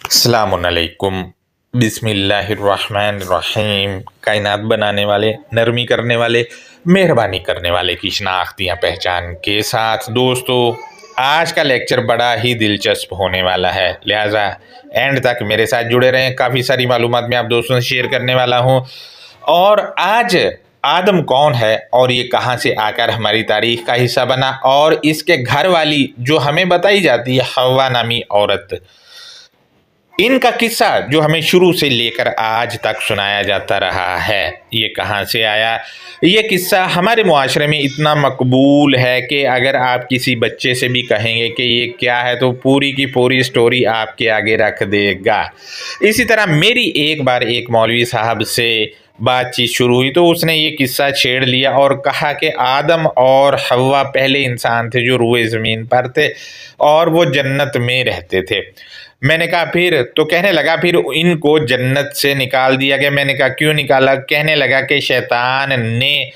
अस्सलाम वालेकुम। बिस्मिल्लाहिर्रहमानिर्रहीम। कायनात बनाने वाले, नरमी करने वाले, मेहरबानी करने वाले की शनाख्तियाँ पहचान के साथ दोस्तों, आज का लेक्चर बड़ा ही दिलचस्प होने वाला है, लिहाजा एंड तक मेरे साथ जुड़े रहें। काफ़ी सारी मालूमात मैं आप दोस्तों से शेयर करने वाला हूँ। और आज आदम कौन है और ये कहाँ से आकर हमारी तारीख का हिस्सा बना, और इसके घर वाली जो हमें बताई जाती है हव्वा नामी औरत, इनका किस्सा जो हमें शुरू से लेकर आज तक सुनाया जाता रहा है, ये कहाँ से आया। ये किस्सा हमारे मुआशरे में इतना मकबूल है कि अगर आप किसी बच्चे से भी कहेंगे कि ये क्या है तो पूरी की पूरी स्टोरी आपके आगे रख देगा। इसी तरह मेरी एक बार एक मौलवी साहब से बातचीत शुरू हुई तो उसने ये किस्सा छेड़ लिया और कहा कि आदम और हव्वा पहले इंसान थे जो रूए ज़मीन पर थे और वो जन्नत में रहते थे। मैंने कहा फिर? तो कहने लगा फिर इनको जन्नत से निकाल दिया गया। मैंने कहा क्यों निकाला? कहने लगा कि शैतान ने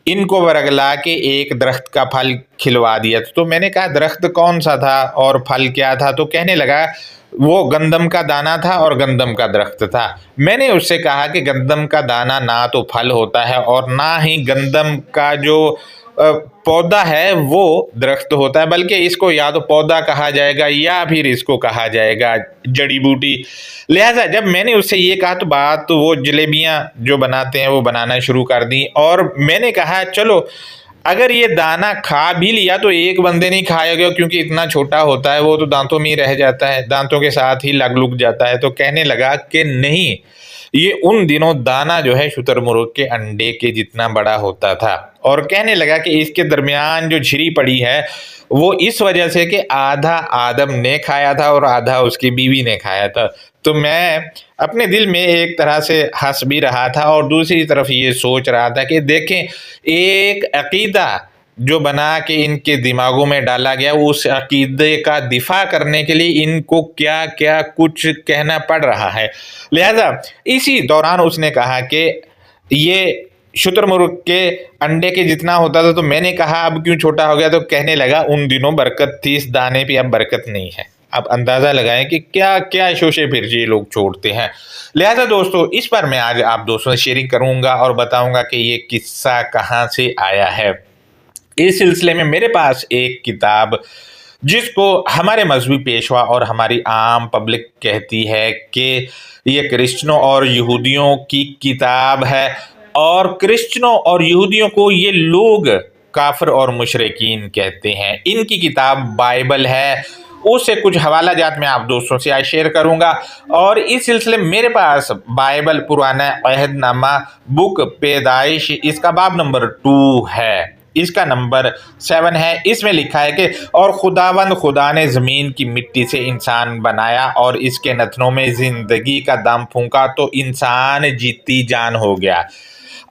इनको वरगला के एक दरख्त का फल खिलवा दिया। तो मैंने कहा दरख्त कौन सा था और फल क्या था? तो कहने लगा वो गंदम का दाना था और गंदम का दरख्त था। मैंने उससे कहा कि गंदम का दाना ना तो फल होता है और ना ही गंदम का जो पौधा है वो दरख्त होता है, बल्कि इसको या तो पौधा कहा जाएगा या फिर इसको कहा जाएगा जड़ी बूटी। लिहाजा जब मैंने उससे ये कहा तो बात तो वो जलेबियाँ जो बनाते हैं वो बनाना शुरू कर दी। और मैंने कहा चलो अगर ये दाना खा भी लिया तो एक बंदे नहीं खाएगा, क्योंकि इतना छोटा होता है, वो तो दांतों में ही रह जाता है, दांतों के साथ ही लग लुग जाता है। तो कहने लगा कि नहीं, ये उन दिनों दाना जो है शुतुरमुर्ग के अंडे के जितना बड़ा होता था। और कहने लगा कि इसके दरमियान जो झिरी पड़ी है वो इस वजह से कि आधा आदम ने खाया था और आधा उसकी बीवी ने खाया था। तो मैं अपने दिल में एक तरह से हंस भी रहा था और दूसरी तरफ ये सोच रहा था कि देखें, एक अकीदा जो बना के इनके दिमागों में डाला गया, उस अकीदे का दिफा करने के लिए इनको क्या क्या कुछ कहना पड़ रहा है। लिहाजा इसी दौरान उसने कहा कि ये शुतुरमुर्ग के अंडे के जितना होता था। तो मैंने कहा अब क्यों छोटा हो गया? तो कहने लगा उन दिनों बरकत थी इस दाने पे, अब बरकत नहीं है। अब अंदाज़ा लगाएं कि क्या क्या शोशे फिर ये लोग छोड़ते हैं। लिहाजा दोस्तों इस पर मैं आज आप दोस्तों से शेयरिंग करूंगा और बताऊंगा कि ये किस्सा कहाँ से आया है। इस सिलसिले में मेरे पास एक किताब जिसको हमारे मजहबी पेशवा और हमारी आम पब्लिक कहती है कि ये क्रिश्चियनों और यहूदियों की किताब है, और क्रिश्चियनों और यहूदियों को ये लोग काफिर और मुशरिकीन कहते हैं। इनकी किताब बाइबल है, उससे कुछ हवाला जात मैं आप दोस्तों से आज शेयर करूंगा। और इस सिलसिले में मेरे पास बाइबल पुराना अहदनामा बुक पैदाइश, इसका बाब नंबर 2 है, इसका नंबर 7 है। इसमें लिखा है कि और खुदावंद खुदा ने ज़मीन की मिट्टी से इंसान बनाया और इसके नथनों में ज़िंदगी का दम फूंका तो इंसान जीती जान हो गया।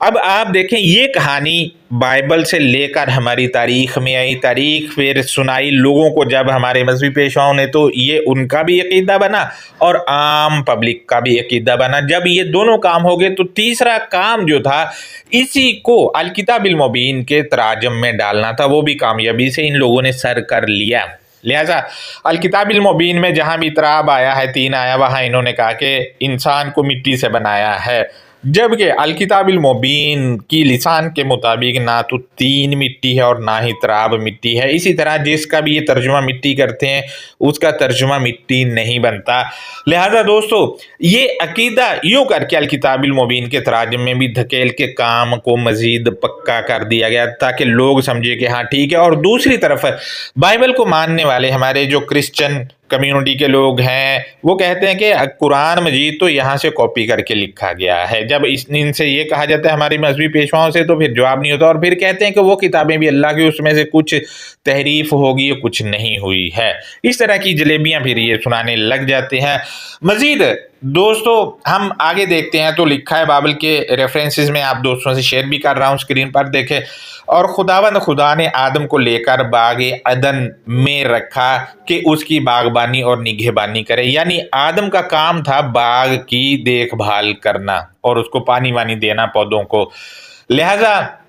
अब आप देखें, ये कहानी बाइबल से लेकर हमारी तारीख में आई, तारीख फिर सुनाई लोगों को जब हमारे मजहबी पेशवाओं ने, तो ये उनका भी अकीदा बना और आम पब्लिक का भी अकीदा बना। जब ये दोनों काम हो गए तो तीसरा काम जो था, इसी को अल किताबिल मुबीन के तराजम में डालना था, वो भी कामयाबी से इन लोगों ने सर कर लिया। लिहाजा अल किताबिल मुबीन में जहाँ भी इतराब आया है 3 आया, वहाँ इन्होंने कहा कि इंसान को मिट्टी से बनाया है, जबकि अल किताबिल मुबीन की लिसान के मुताबिक ना तो 3 मिट्टी है और ना ही तराब मिट्टी है। इसी तरह जिसका भी ये तर्जुमा मिट्टी करते हैं उसका तर्जुमा मिट्टी नहीं बनता। लिहाजा दोस्तों ये अकीदा यूँ करके अल किताबिल मुबीन के तराजम में भी धकेल के काम को मज़ीद पक्का कर दिया गया ताकि लोग समझे कि हाँ ठीक है। और दूसरी तरफ बाइबल को मानने वाले हमारे जो क्रिश्चियन कम्युनिटी के लोग हैं वो कहते हैं कि कुरान मजीद तो यहाँ से कॉपी करके लिखा गया है। जब इनसे ये कहा जाता है हमारी मजहबी पेशवाओं से, तो फिर जवाब नहीं होता और फिर कहते हैं कि वो किताबें भी अल्लाह की, उसमें से कुछ तहरीफ होगी कुछ नहीं हुई है। इस तरह की जलेबियाँ फिर ये सुनाने लग जाते हैं। मजीद दोस्तों हम आगे देखते हैं तो लिखा है बाइबल के रेफरेंसेस में, आप दोस्तों से शेयर भी कर रहा हूँ, स्क्रीन पर देखें। और खुदावंद खुदा ने आदम को लेकर बागे अदन में रखा कि उसकी बागबानी और निगहबानी करे, यानी आदम का काम था बाग की देखभाल करना और उसको पानी वानी देना पौधों को। लिहाजा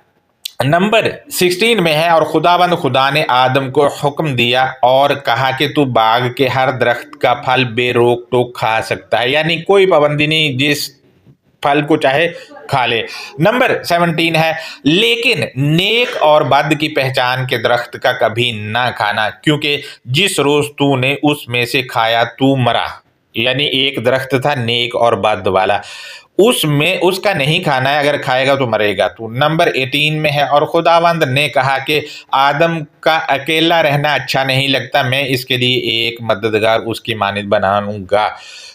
नंबर 16 में है, और खुदाबंद खुदा ने आदम को हुक्म दिया और कहा कि तू बाग के हर दरख्त का फल बेरोक टोक खा सकता है, यानी कोई पाबंदी नहीं, जिस फल को चाहे खा ले। नंबर 17 है, लेकिन नेक और बद की पहचान के दरख्त का कभी ना खाना, क्योंकि जिस रोज तूने उसमें से खाया तू मरा। यानी एक दरख्त था नेक और बद वाला, उसमें उसका नहीं खाना है, अगर खाएगा तो मरेगा तू। नंबर 18 में है, और खुदावंद ने कहा कि आदम का अकेला रहना अच्छा नहीं लगता, मैं इसके लिए एक मददगार उसकी मानद बनाऊंगा।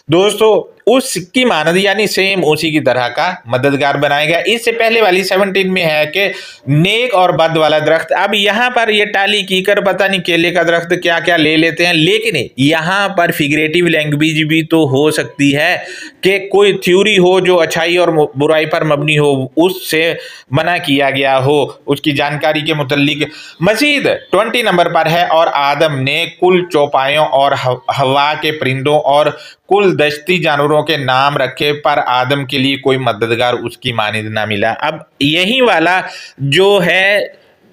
दोस्तों, उसकी मानद यानी सेम उसी की तरह का मददगार बनाएगा। इससे पहले वाली 17 में है कि नेक और बद वाला दरख्त। अब यहाँ पर ये टाली कीकर पता नहीं केले का दरख्त क्या क्या ले लेते हैं, लेकिन यहाँ पर फिगरेटिव लैंग्वेज भी तो हो सकती है कि कोई थ्योरी हो जो अच्छाई और बुराई पर मबनी हो, उससे मना किया गया हो उसकी जानकारी के मुतल्लिक। मजीद 20 नंबर पर है, और आदम ने कुल चौपायों और हवा के परिंदों और कुल दश्ती जानवरों के नाम रखे, पर आदम के लिए कोई मददगार उसकी मानिंद ना मिला। अब यही वाला जो है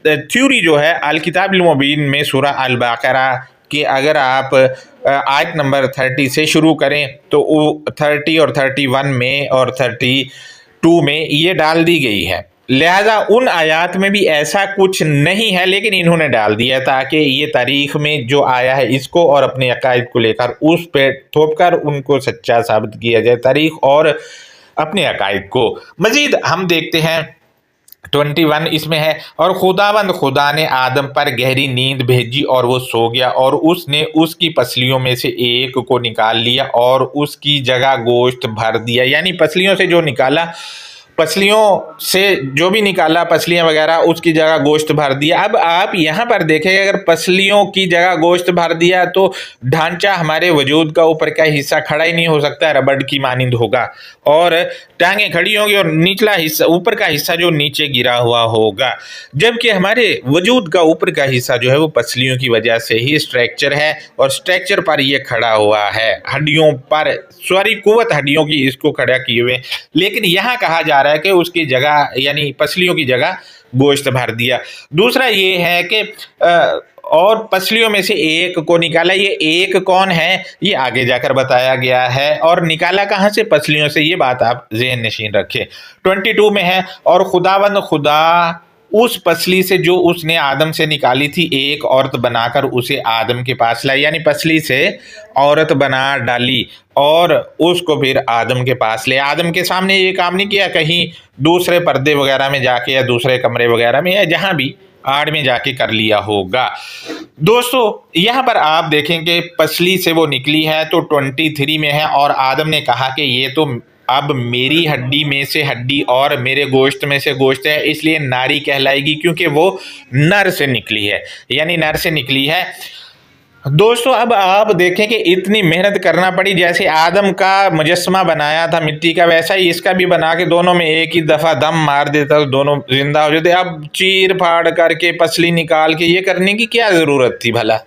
थ्योरी जो है अल किताबुल मुबीन में सूरह अल बकरा कि अगर आप आयत नंबर 30 से शुरू करें तो वो 30 और 31 में और 32 में ये डाल दी गई है। लिहाजा उन आयात में भी ऐसा कुछ नहीं है, लेकिन इन्होंने डाल दिया ताकि ये तारीख में जो आया है इसको और अपने अकायद को लेकर उस पे थोप कर उनको सच्चा साबित किया जाए, तारीख और अपने अकायद को। मजीद हम देखते हैं 21 इसमें है, और खुदावंद खुदा ने आदम पर गहरी नींद भेजी और वो सो गया, और उसने उसकी पसलियों में से एक को निकाल लिया और उसकी जगह गोश्त भर दिया। यानी पसलियों से जो निकाला, पसलियों से जो भी निकाला, पसलियां वगैरह, उसकी जगह गोश्त भर दिया। अब आप यहाँ पर देखें, अगर पसलियों की जगह गोश्त भर दिया तो ढांचा हमारे वजूद का ऊपर का हिस्सा खड़ा ही नहीं हो सकता, रबड़ की मानिंद होगा, और टांगे खड़ी होंगी और निचला हिस्सा, ऊपर का हिस्सा जो नीचे गिरा हुआ होगा। जबकि हमारे वजूद का ऊपर का हिस्सा जो है वो पसलियों की वजह से ही स्ट्रक्चर है, और स्ट्रक्चर पर ये खड़ा हुआ है, हड्डियों पर, सॉरी कुव्वत हड्डियों की इसको खड़ा किए हुए। लेकिन यहाँ कहा जा रहा है कि उसकी जगह यानी पसलियों की जगह गोश्त भर दिया। दूसरा ये है कि और पसलियों में से एक को निकाला। ये एक कौन है ये आगे जाकर बताया गया है, और निकाला कहाँ से, पसलियों से। ये बात आप ज़हन नशीन रखें। 22 में है, और खुदावंद खुदा उस पसली से जो उसने आदम से निकाली थी एक औरत बनाकर उसे आदम के पास लाई, यानी पसली से औरत बना डाली और उसको फिर आदम के पास ले। आदम के सामने ये काम नहीं किया, कहीं दूसरे पर्दे वगैरह में जाके या दूसरे कमरे वगैरह में या जहां भी आड़ में जाके कर लिया होगा। दोस्तों, यहाँ पर आप देखेंगे पसली से वो निकली है तो 23 में है, और आदम ने कहा कि ये तो अब मेरी हड्डी में से हड्डी और मेरे गोश्त में से गोश्त है, इसलिए नारी कहलाएगी, क्योंकि वो नर से निकली है, यानी नर से निकली है। दोस्तों, अब आप देखें कि इतनी मेहनत करना पड़ी, जैसे आदम का मुजस्समा बनाया था मिट्टी का, वैसा ही इसका भी बना के दोनों में एक ही दफ़ा दम मार देता तो दोनों जिंदा हो जाते। अब चीर फाड़ करके पसली निकाल के ये करने की क्या ज़रूरत थी भला।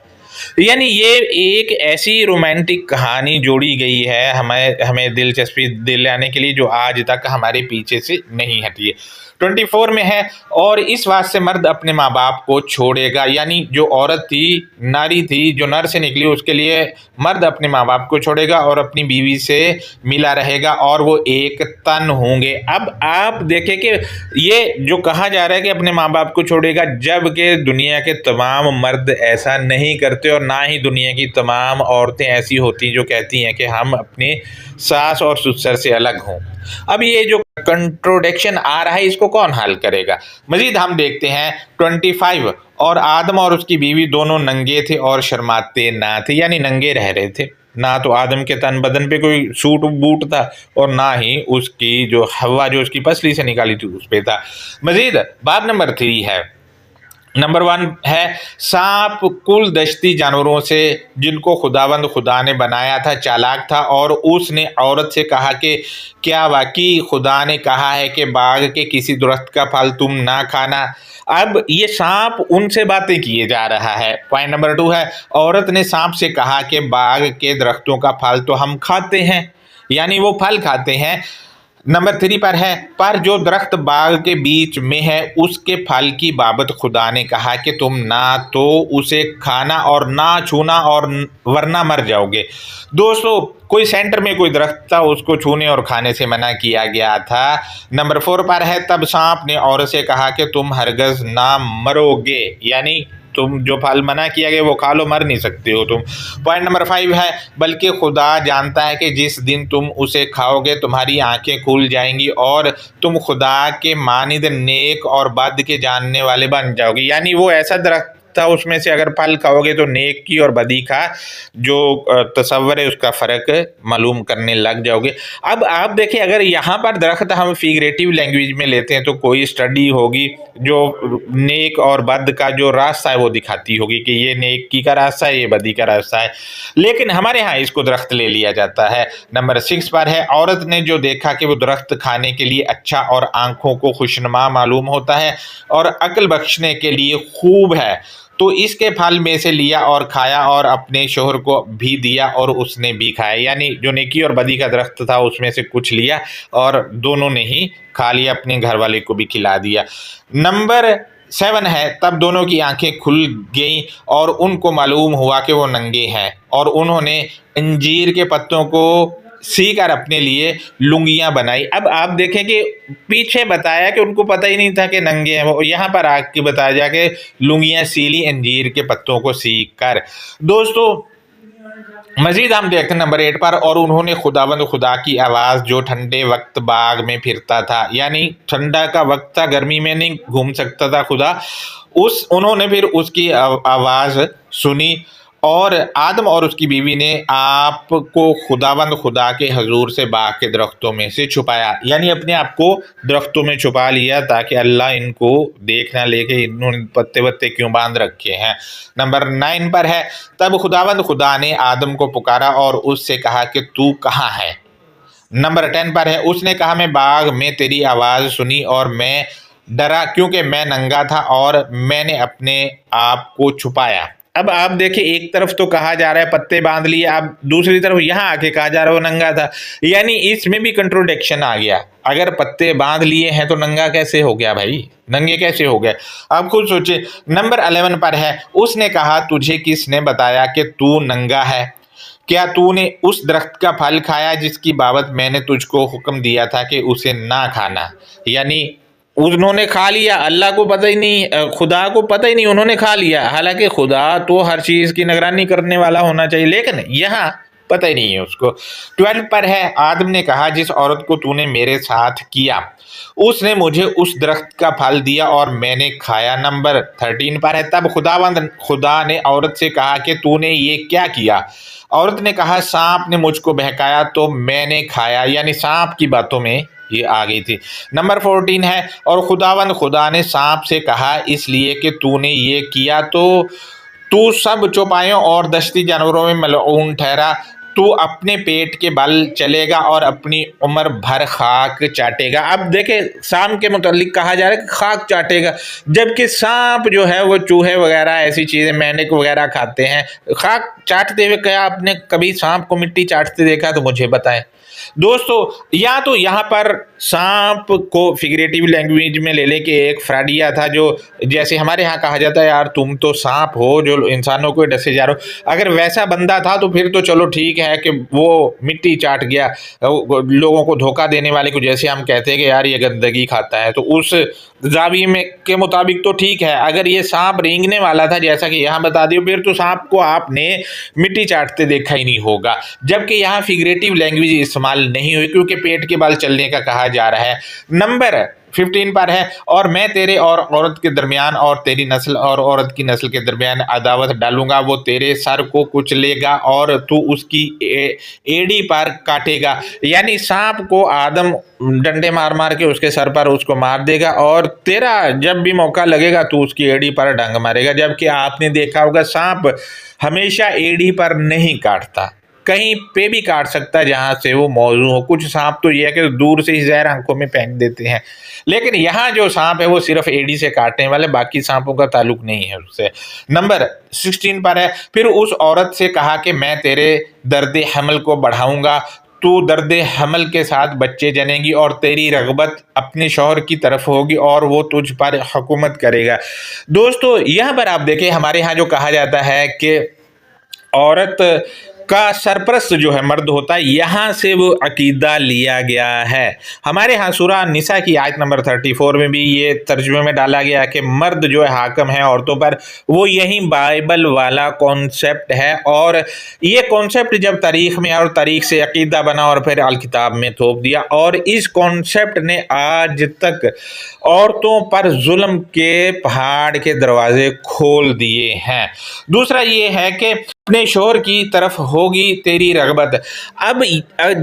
यानी ये एक ऐसी रोमांटिक कहानी जोड़ी गई है हमें दिलचस्पी दिलाने के लिए, जो आज तक हमारे पीछे से नहीं हटी है। 24 में है, और इस बात से मर्द अपने माँ बाप को छोड़ेगा, यानी जो औरत थी, नारी थी जो नर से निकली, उसके लिए मर्द अपने माँ बाप को छोड़ेगा और अपनी बीवी से मिला रहेगा और वो एक तन होंगे। अब आप देखें कि ये जो कहा जा रहा है कि अपने माँ बाप को छोड़ेगा, जबकि दुनिया के तमाम मर्द ऐसा नहीं करते, और ना ही दुनिया की तमाम औरतें ऐसी होती जो कहती हैं कि हम अपने सास और ससुर से अलग हों। अब ये जो कंट्रोडिक्शन आ रहा है इसको कौन हल करेगा। मजीद हम देखते हैं 25, और आदम और उसकी बीवी दोनों नंगे थे और शर्माते ना थे, यानी नंगे रह रहे थे। ना तो आदम के तन बदन पे कोई सूट बूट था, और ना ही उसकी जो हवा जो उसकी पसली से निकाली थी उस पे था। मजीद बाब नंबर 3 है। नंबर 1 है, सांप कुल दश्ती जानवरों से जिनको खुदावंद खुदा ने बनाया था चालाक था, और उसने औरत से कहा कि क्या वाकई खुदा ने कहा है कि बाग के किसी दरख्त का फल तुम ना खाना। अब ये सांप उनसे बातें किए जा रहा है। पॉइंट नंबर 2 है, औरत ने सांप से कहा कि बाग के दरख्तों का फल तो हम खाते हैं, यानी वो फल खाते हैं, नंबर 3 पर जो दरख्त बाग के बीच में है उसके फल की बाबत खुदा ने कहा कि तुम ना तो उसे खाना और ना छूना और वरना मर जाओगे। दोस्तों, कोई सेंटर में कोई दरख्त था, उसको छूने और खाने से मना किया गया था। नंबर 4 पर है तब सांप ने औरत से कहा कि तुम हरगज ना मरोगे, यानी तुम जो फल मना किया गया वो खा लो, मर नहीं सकते हो तुम। पॉइंट नंबर 5 है बल्कि खुदा जानता है कि जिस दिन तुम उसे खाओगे तुम्हारी आंखें खुल जाएंगी और तुम खुदा के मानिद नेक और बद के जानने वाले बन जाओगे। यानी वो ऐसा दरख्त था, उसमें से अगर फल खाओगे तो नेक की और बदी का जो तसव्वुर है उसका फ़र्क मालूम करने लग जाओगे। अब आप देखिए, अगर यहाँ पर दरख्त हम फिगरेटिव लैंग्वेज में लेते हैं तो कोई स्टडी होगी जो नेक और बद का जो रास्ता है वो दिखाती होगी कि ये नेकी का रास्ता है, ये बदी का रास्ता है, लेकिन हमारे यहाँ इसको दरख्त ले लिया जाता है। नंबर 6 पर है औरत ने जो देखा कि वो दरख्त खाने के लिए अच्छा और आंखों को खुशनुमा मालूम होता है और अक्ल बख्शने के लिए खूब है, तो इसके फल में से लिया और खाया और अपने शोहर को भी दिया और उसने भी खाया। यानी जो नेकी और बदी का दरख्त था उसमें से कुछ लिया और दोनों ने ही खा लिया, अपने घर वाले को भी खिला दिया। नंबर 7 है तब दोनों की आंखें खुल गईं और उनको मालूम हुआ कि वो नंगे हैं और उन्होंने अंजीर के पत्तों को सी कर अपने लिए लुंगियां बनाई। अब आप देखें कि पीछे बताया कि उनको पता ही नहीं था कि नंगे हैं, वो यहाँ पर आके बताया जा के लुंगियां सीली अंजीर के पत्तों को सी कर। दोस्तों, मजीद हम देखते हैं नंबर 8 पर और उन्होंने खुदावंद खुदा की आवाज़ जो ठंडे वक्त बाग में फिरता था, यानी ठंडा का वक्त था, गर्मी में नहीं घूम सकता था खुदा, उन्होंने फिर उसकी आवाज़ सुनी और आदम और उसकी बीवी ने आपको खुदावंद खुदा के हजूर से बाग के दरख्तों में से छुपाया, यानी अपने आप को दरख्तों में छुपा लिया ताकि अल्लाह इनको देख ना ले कि इन्होंने पत्ते वत्ते क्यों बांध रखे हैं। नंबर 9 पर है तब खुदावंद खुदा ने आदम को पुकारा और उससे कहा कि तू कहाँ है। नंबर 10 पर है उसने कहा मैं बाग में तेरी आवाज़ सुनी और मैं डरा क्योंकि मैं नंगा था और मैंने अपने आप को छुपाया। अब आप देखिए, एक तरफ तो कहा जा रहा है पत्ते बांध लिए, अब दूसरी तरफ यहाँ आके कहा जा रहा है वो नंगा था, यानी इसमें भी कंट्रोडिक्शन आ गया। अगर पत्ते बांध लिए हैं तो नंगा कैसे हो गया भाई, नंगे कैसे हो गए, आप खुद सोचिए। नंबर 11 पर है उसने कहा तुझे किसने बताया कि तू नंगा है, क्या तूने उस दरख्त का फल खाया जिसकी बाबत मैंने तुझको हुक्म दिया था कि उसे ना खाना। यानी उन्होंने खा लिया, अल्लाह को पता ही नहीं, खुदा को पता ही नहीं, उन्होंने खा लिया। हालांकि खुदा तो हर चीज़ की निगरानी करने वाला होना चाहिए, लेकिन यहाँ पता ही नहीं है उसको। 12 पर है आदम ने कहा जिस औरत को तूने मेरे साथ किया उसने मुझे उस दरख्त का फल दिया और मैंने खाया। नंबर 13 पर है तब खुदा ने औरत से कहा कि तूने ये क्या किया। औरत ने कहा सांप ने मुझको बहकाया तो मैंने खाया, यानी सांप की बातों में ये आ गई थी। नंबर 14 है और खुदा ने सांप से कहा इसलिए कि तूने ये किया तो तू सब चौपायों और दश्ती जानवरों में मलऊन ठहरा, तू अपने पेट के बल चलेगा और अपनी उम्र भर खाक चाटेगा। अब देखे, सांप के मुतालिक कहा जा रहा है कि खाक चाटेगा, जबकि सांप जो है वो चूहे वगैरह ऐसी चीज़ें मेंढक वगैरह खाते हैं। खाक चाटते हुए क्या आपने कभी सांप को मिट्टी चाटते देखा तो मुझे बताएं। दोस्तों, या तो यहाँ पर सांप को फिगरेटिव लैंग्वेज में ले लेके एक फ्राडिया था, जो जैसे हमारे यहाँ कहा जाता है यार तुम तो सांप हो जो इंसानों को डसे जा रहे हो, अगर वैसा बंदा था तो फिर तो चलो ठीक है कि वो मिट्टी चाट गया, लोगों को धोखा देने वाले को जैसे हम कहते हैं कि यार ये गंदगी खाता है, तो उस जाविये में के मुताबिक तो ठीक है। अगर ये सांप रेंगने वाला था जैसा कि यहाँ बता दियो, फिर तो सांप को आपने मिट्टी चाटते देखा ही नहीं होगा। जबकि यहाँ फिगरेटिव लैंग्वेज इस्तेमाल नहीं हुई क्योंकि पेट के बाल चलने का कहा जा रहा है। नंबर 15 पर है और मैं तेरे और औरत के दरमियान और तेरी नस्ल और औरत की नस्ल के दरमियान अदावत डालूंगा, वो तेरे सर को कुचलेगा और तू उसकी एड़ी पर काटेगा। यानी सांप को आदम डंडे मार मार के उसके सर पर उसको मार देगा और तेरा जब भी मौका लगेगा तू उसकी एड़ी पर डंग मारेगा। जबकि आपने देखा होगा सांप हमेशा एड़ी पर नहीं काटता, कहीं पे भी काट सकता है जहाँ से वो मौजूद हो। कुछ सांप तो ये है कि दूर से ही जहर आंखों में फेंक देते हैं, लेकिन यहाँ जो सांप है वो सिर्फ एड़ी से काटने वाले, बाकी सांपों का ताल्लुक नहीं है उससे। नंबर 16 पर है फिर उस औरत से कहा कि मैं तेरे दर्द हमल को बढ़ाऊंगा, تو درد حمل کے ساتھ بچے جنیں گی اور تیری رغبت اپنے شوہر کی طرف ہوگی اور وہ تجھ پر حکومت کرے گا۔ دوستو یہاں پر آپ دیکھیں ہمارے ہاں جو کہا جاتا ہے کہ عورت کا سرپرست جو ہے مرد ہوتا ہے، یہاں سے وہ عقیدہ لیا گیا ہے۔ ہمارے ہاں سورہ نساء کی آیت نمبر 34 میں بھی یہ ترجمے میں ڈالا گیا کہ مرد جو ہے حاکم ہے عورتوں پر، وہ یہی بائبل والا کانسیپٹ ہے، اور یہ کانسیپٹ جب تاریخ میں اور تاریخ سے عقیدہ بنا اور پھر الکتاب میں تھوپ دیا، اور اس کانسیپٹ نے آج تک عورتوں پر ظلم کے پہاڑ کے دروازے کھول دیے ہیں۔ دوسرا یہ ہے کہ اپنے شوہر کی طرف ہوگی تیری رغبت۔ اب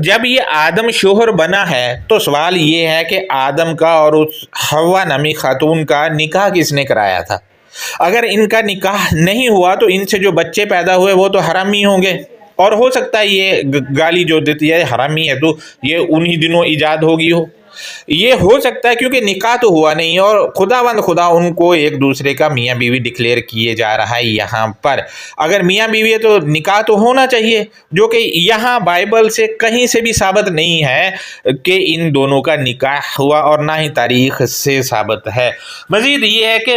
جب یہ آدم شوہر بنا ہے تو سوال یہ ہے کہ آدم کا اور اس حوا نامی خاتون کا نکاح کس نے کرایا تھا؟ اگر ان کا نکاح نہیں ہوا تو ان سے جو بچے پیدا ہوئے وہ تو حرامی ہوں گے، اور ہو سکتا ہے یہ گالی جو دیتی ہے حرامی ہے تو یہ انہی دنوں ایجاد ہوگی ہو، یہ ہو سکتا ہے کیونکہ نکاح تو ہوا نہیں، اور خدا ان کو ایک دوسرے کا میاں بیوی ڈکلیئر کیے جا رہا ہے۔ یہاں پر اگر میاں بیوی ہے تو نکاح تو ہونا چاہیے، جو کہ یہاں بائبل سے کہیں سے بھی ثابت نہیں ہے کہ ان دونوں کا نکاح ہوا، اور نہ ہی تاریخ سے ثابت ہے۔ مزید یہ ہے کہ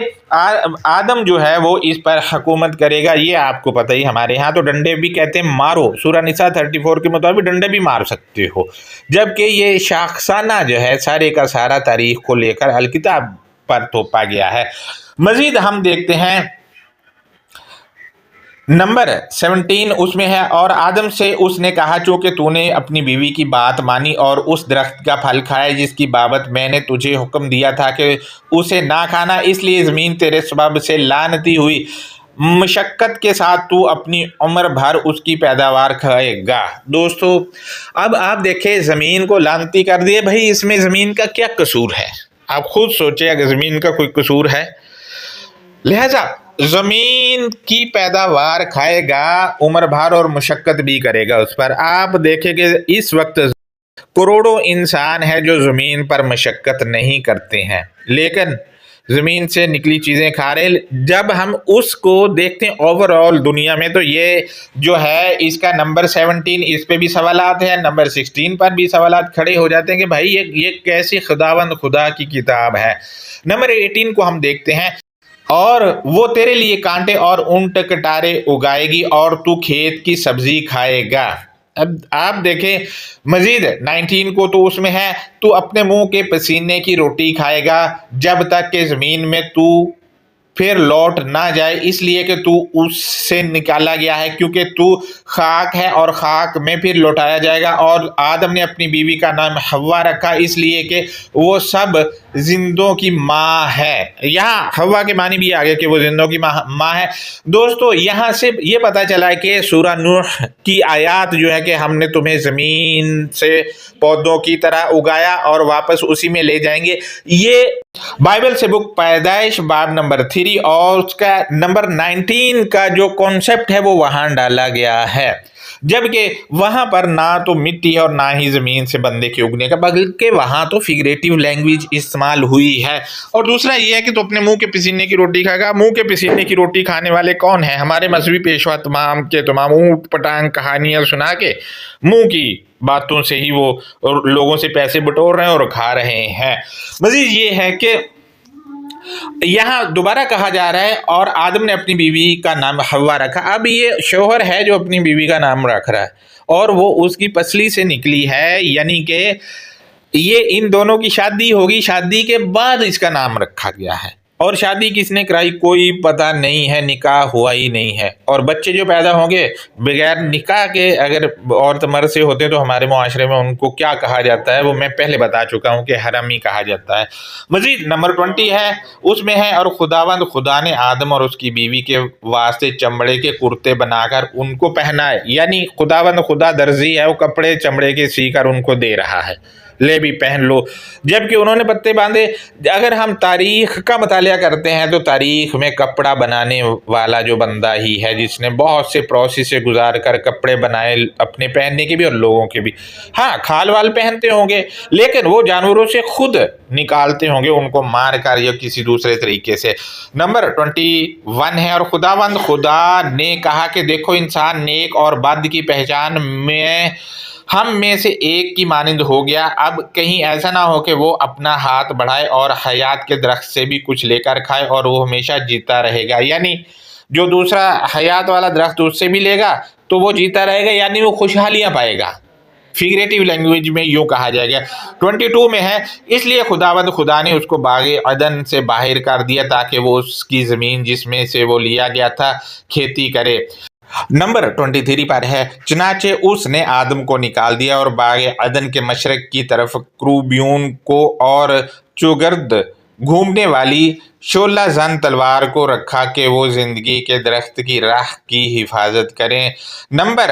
آدم جو ہے وہ اس پر حکومت کرے گا، یہ آپ کو پتہ ہی، ہمارے ہاں تو ڈنڈے بھی کہتے ہیں مارو، سورہ نساء 34 کے مطابق ڈنڈے بھی مار سکتے ہو، جبکہ یہ شاخسانہ جو ہے سارے کا سارا تاریخ کو لے کر الکتاب پر تھوپا گیا ہے۔ مزید ہم دیکھتے ہیں نمبر 17 اس میں ہے، اور آدم سے اس نے کہا چونکہ تو نے اپنی بیوی کی بات مانی اور اس درخت کا پھل کھائے جس کی بابت میں نے تجھے حکم دیا تھا کہ اسے نہ کھانا، اس لیے زمین تیرے سبب سے لعنتی ہوئی، مشقت کے ساتھ تو اپنی عمر بھر اس کی پیداوار کھائے گا۔ دوستو اب آپ دیکھیں زمین کو لعنتی کر دیے، بھائی اس میں زمین کا کیا قصور ہے؟ آپ خود سوچیں اگر زمین کا کوئی قصور ہے، لہذا زمین کی پیداوار کھائے گا، عمر بھر اور مشقت بھی کرے گا اس پر۔ آپ دیکھیں کہ اس وقت کروڑوں انسان ہے جو زمین پر مشقت نہیں کرتے ہیں لیکن زمین سے نکلی چیزیں کھا رہے۔ جب ہم اس کو دیکھتے ہیں اوور آل دنیا میں، تو یہ جو ہے اس کا نمبر 17 اس پہ بھی سوالات ہیں، نمبر 16 پر بھی سوالات کھڑے ہو جاتے ہیں کہ بھائی یہ کیسی خدا کی کتاب ہے۔ نمبر 18 کو ہم دیکھتے ہیں، اور وہ تیرے لیے کانٹے اور اونٹ کٹارے اگائے گی اور تو کھیت کی سبزی کھائے گا۔ اب آپ دیکھیں مزید 19 کو، تو اس میں ہے تو اپنے منہ کے پسینے کی روٹی کھائے گا جب تک کہ زمین میں تو پھر لوٹ نہ جائے، اس لیے کہ تو اس سے نکالا گیا ہے، کیونکہ تو خاک ہے اور خاک میں پھر لوٹایا جائے گا۔ اور آدم نے اپنی بیوی کا نام حوا رکھا اس لیے کہ وہ سب زندوں کی ماں ہے۔ یہاں حوا کے معنی بھی آگے کہ وہ زندوں کی ماں ہے۔ دوستو یہاں سے یہ پتا چلا ہے کہ سورہ نوح کی آیات جو ہے کہ ہم نے تمہیں زمین سے پودوں کی طرح اگایا اور واپس اسی میں لے جائیں گے، یہ بائبل سے بک پیدائش باب نمبر 3 اور اس کا نمبر 19 کا جو کانسیپٹ ہے وہ وہاں ڈالا گیا ہے، جبکہ وہاں پر نہ تو مٹی ہے اور نہ ہی زمین سے بندے کے اگنے کا، بلکہ وہاں تو فگریٹیو لینگویج استعمال ہوئی ہے۔ اور دوسرا یہ ہے کہ تو اپنے منہ کے پسینے کی روٹی کھائے گا۔ منہ کے پسینے کی روٹی کھانے والے کون ہیں؟ ہمارے مذہبی پیشوا تمام کے تمام اونٹ پٹانگ کہانیاں سنا کے منہ کی باتوں سے ہی وہ لوگوں سے پیسے بٹور رہے ہیں اور کھا رہے ہیں۔ مزید یہ ہے کہ یہاں دوبارہ کہا جا رہا ہے اور آدم نے اپنی بیوی کا نام حوا رکھا۔ اب یہ شوہر ہے جو اپنی بیوی کا نام رکھ رہا ہے اور وہ اس کی پسلی سے نکلی ہے، یعنی کہ یہ ان دونوں کی شادی ہوگی، شادی کے بعد اس کا نام رکھا گیا ہے، اور شادی کس نے کرائی کوئی پتہ نہیں ہے، نکاح ہوا ہی نہیں ہے، اور بچے جو پیدا ہوں گے بغیر نکاح کے اگر عورت مرد سے ہوتے تو ہمارے معاشرے میں ان کو کیا کہا جاتا ہے وہ میں پہلے بتا چکا ہوں کہ حرامی کہا جاتا ہے۔ مزید نمبر 20 ہے، اس میں ہے اور خدا نے آدم اور اس کی بیوی کے واسطے چمڑے کے کرتے بنا کر ان کو پہنائے، یعنی خدا درزی ہے، وہ کپڑے چمڑے کے سی کر ان کو دے رہا ہے، لے بھی پہن لو، جبکہ انہوں نے پتے باندھے۔ اگر ہم تاریخ کا مطالعہ کرتے ہیں تو تاریخ میں کپڑا بنانے والا جو بندہ ہی ہے جس نے بہت سے پروسیس سے گزار کر کپڑے بنائے، اپنے پہننے کے بھی اور لوگوں کے بھی۔ ہاں کھال وال پہنتے ہوں گے لیکن وہ جانوروں سے خود نکالتے ہوں گے ان کو مار کر یا کسی دوسرے طریقے سے۔ نمبر 21 ہے، اور خدا نے کہا کہ دیکھو انسان نیک اور بد کی پہچان میں ہم میں سے ایک کی مانند ہو گیا، اب کہیں ایسا نہ ہو کہ وہ اپنا ہاتھ بڑھائے اور حیات کے درخت سے بھی کچھ لے کر کھائے اور وہ ہمیشہ جیتا رہے گا، یعنی جو دوسرا حیات والا درخت اس سے بھی لے گا تو وہ جیتا رہے گا، یعنی وہ خوشحالیاں پائے گا۔ فگریٹیو لینگویج میں یوں کہا جائے گا۔ 22 میں ہے، اس لیے خدا نے اس کو باغ عدن سے باہر کر دیا تاکہ وہ اس کی زمین جس میں سے وہ لیا گیا تھا کھیتی کرے۔ نمبر 23 پر ہے، چنانچہ اس نے آدم کو نکال دیا اور باغ عدن کے مشرق کی طرف کروبیون کو اور چوگرد گھومنے والی شولہ زن تلوار کو رکھا کہ وہ زندگی کے درخت کی راہ کی حفاظت کریں۔ نمبر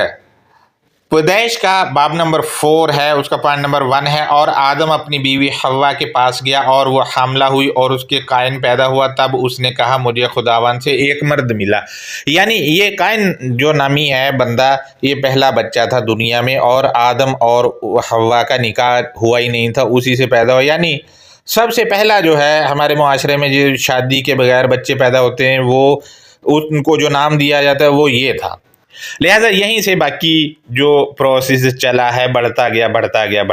پیدائش کا باب نمبر 4 ہے، اس کا پوائنٹ نمبر 1 ہے، اور آدم اپنی بیوی حوا کے پاس گیا اور وہ حاملہ ہوئی اور اس کے قائن پیدا ہوا، تب اس نے کہا مجھے خداوند سے ایک مرد ملا، یعنی یہ قائن جو نامی ہے بندہ، یہ پہلا بچہ تھا دنیا میں، اور آدم اور حوا کا نکاح ہوا ہی نہیں تھا، اسی سے پیدا ہوا، یعنی سب سے پہلا جو ہے ہمارے معاشرے میں جو شادی کے بغیر بچے پیدا ہوتے ہیں وہ ان کو جو نام دیا جاتا ہے وہ یہ تھا۔ لہذا یہیں سے باقی جو پروسیس چلا ہے بڑھتا گیا۔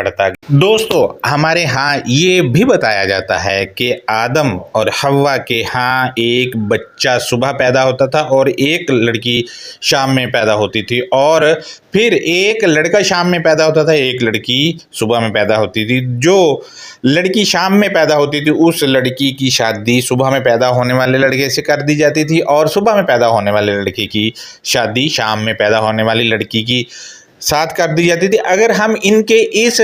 دوستو ہمارے ہاں یہ بھی بتایا جاتا ہے کہ آدم اور حوا کے ہاں ایک بچہ صبح پیدا ہوتا تھا اور ایک لڑکی شام میں پیدا ہوتی تھی، اور پھر ایک لڑکا شام میں پیدا ہوتا تھا، ایک لڑکی صبح میں پیدا ہوتی تھی۔ جو لڑکی شام میں پیدا ہوتی تھی اس لڑکی کی شادی صبح میں پیدا ہونے والے لڑکے سے کر دی جاتی تھی، اور صبح میں پیدا ہونے والے لڑکے کی شادی شام میں پیدا ہونے والی لڑکی کی ساتھ کر دی جاتی تھی۔ اگر ہم ان کے اس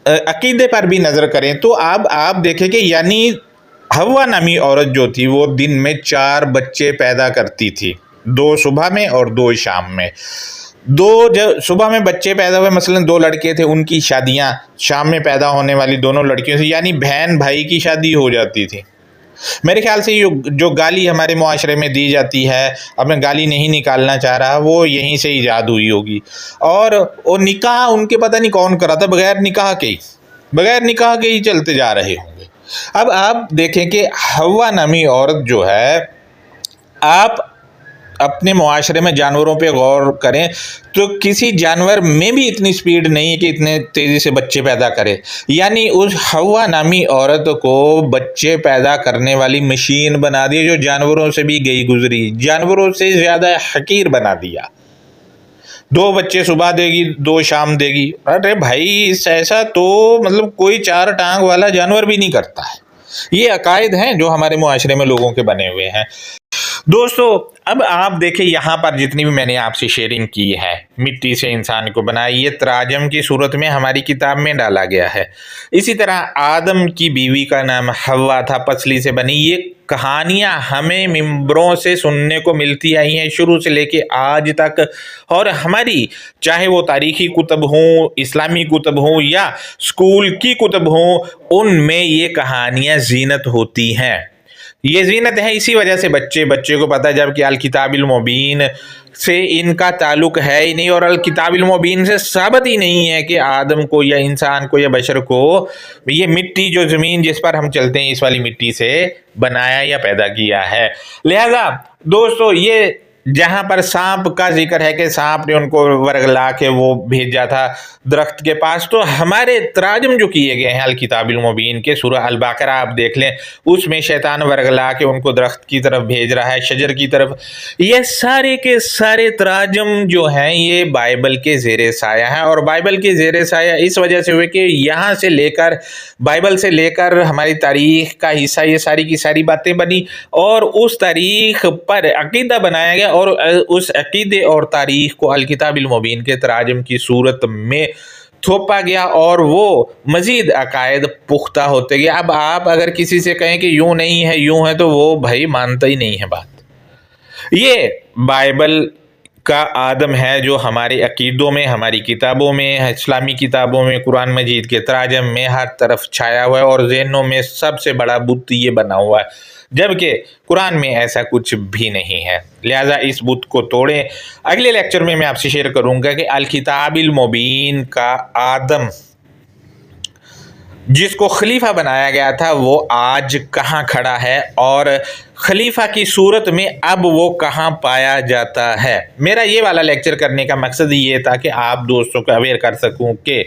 عقیدے پر بھی نظر کریں تو اب آپ دیکھیں کہ یعنی حوا نامی عورت جو تھی وہ دن میں 4 بچے پیدا کرتی تھی، 2 صبح میں اور 2 شام میں۔ 2 جب صبح میں بچے پیدا ہوئے، مثلا 2 لڑکے تھے، ان کی شادیاں شام میں پیدا ہونے والی دونوں لڑکیوں سے، یعنی بہن بھائی کی شادی ہو جاتی تھی۔ میرے خیال سے جو گالی ہمارے معاشرے میں دی جاتی ہے، اب میں گالی نہیں نکالنا چاہ رہا، وہ یہیں سے ایجاد ہوئی ہوگی، اور وہ نکاح ان کے پتہ نہیں کون کرا تھا، بغیر نکاح کے ہی چلتے جا رہے ہوں گے۔ اب آپ دیکھیں کہ حوا نامی عورت جو ہے، آپ اپنے معاشرے میں جانوروں پہ غور کریں تو کسی جانور میں بھی اتنی سپیڈ نہیں کہ اتنے تیزی سے بچے پیدا کرے، یعنی اس حوا نامی عورت کو بچے پیدا کرنے والی مشین بنا دی جو جانوروں سے بھی گئی گزری، جانوروں سے زیادہ حقیر بنا دیا۔ 2 بچے صبح دے گی، 2 شام دے گی، ارے بھائی ایسا تو مطلب کوئی 4 ٹانگ والا جانور بھی نہیں کرتا ہے۔ یہ عقائد ہیں جو ہمارے معاشرے میں لوگوں کے بنے ہوئے ہیں۔ دوستو اب آپ دیکھیں یہاں پر جتنی بھی میں نے آپ سے شیئرنگ کی ہے، مٹی سے انسان کو بنایا، یہ تراجم کی صورت میں ہماری کتاب میں ڈالا گیا ہے۔ اسی طرح آدم کی بیوی کا نام حوا تھا، پسلی سے بنی۔ یہ کہانیاں ہمیں ممبروں سے سننے کو ملتی آئی ہیں شروع سے لے کے آج تک، اور ہماری چاہے وہ تاریخی کتب ہوں، اسلامی کتب ہوں یا اسکول کی کتب ہوں، ان میں یہ کہانیاں زینت ہوتی ہیں۔ یہ زینت ہے اسی وجہ سے بچے کو پتہ، جبکہ الکتاب المبین سے ان کا تعلق ہے ہی نہیں، اور الکتاب المبین سے ثابت ہی نہیں ہے کہ آدم کو یا انسان کو یا بشر کو یہ مٹی جو زمین جس پر ہم چلتے ہیں اس والی مٹی سے بنایا یا پیدا کیا ہے۔ لہذا دوستو یہ جہاں پر سانپ کا ذکر ہے کہ سانپ نے ان کو ورگلا کے وہ بھیجا تھا درخت کے پاس، تو ہمارے تراجم جو کیے گئے ہیں الکتاب المبین کے سورہ البقرہ آپ دیکھ لیں، اس میں شیطان ورگلا کے ان کو درخت کی طرف بھیج رہا ہے، شجر کی طرف۔ یہ سارے کے سارے تراجم جو ہیں یہ بائبل کے زیر سایہ ہیں، اور بائبل کے زیر سایہ اس وجہ سے ہوئے کہ یہاں سے لے کر بائبل سے لے کر ہماری تاریخ کا حصہ یہ ساری کی ساری باتیں بنی، اور اس تاریخ پر عقیدہ بنایا گیا، اور اس عقیدے اور تاریخ کو الکتاب المبین کے تراجم کی صورت میں تھوپا گیا، اور وہ مزید عقائد پختہ ہوتے گئے۔ اب آپ اگر کسی سے کہیں کہ یوں نہیں ہے یوں ہے تو وہ بھائی مانتا ہی نہیں ہے بات۔ یہ بائبل کا آدم ہے جو ہمارے عقیدوں میں، ہماری کتابوں میں، اسلامی کتابوں میں، قرآن مجید کے تراجم میں ہر طرف چھایا ہوا ہے، اور ذہنوں میں سب سے بڑا بت یہ بنا ہوا ہے، جبکہ قرآن میں ایسا کچھ بھی نہیں ہے۔ لہٰذا اس بت کو توڑیں۔ اگلے لیکچر میں آپ سے شیئر کروں گا کہ الکتاب المبین کا آدم جس کو خلیفہ بنایا گیا تھا وہ آج کہاں کھڑا ہے، اور खलीफा की सूरत में अब वो कहाँ पाया जाता है। मेरा ये वाला लेक्चर करने का मकसद ये था कि आप दोस्तों को अवेयर कर सकूं कि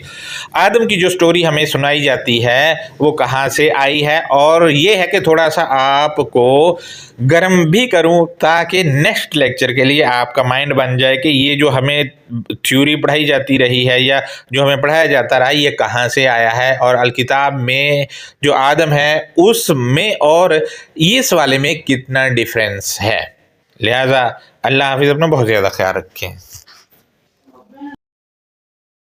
आदम की जो स्टोरी हमें सुनाई जाती है वो कहाँ से आई है, और ये है कि थोड़ा सा आपको गर्म भी करूं ताकि नेक्स्ट लेक्चर के लिए आपका माइंड बन जाए कि ये जो हमें थ्योरी पढ़ाई जाती रही है या जो हमें पढ़ाया जाता रहा ये कहाँ से आया है, और अलकिताब में जो आदम है उसमें और इस वाले में कितना डिफरेंस है। लिहाजा अल्लाह हाफिज़, अपना बहुत ज़्यादा ख्याल रखें।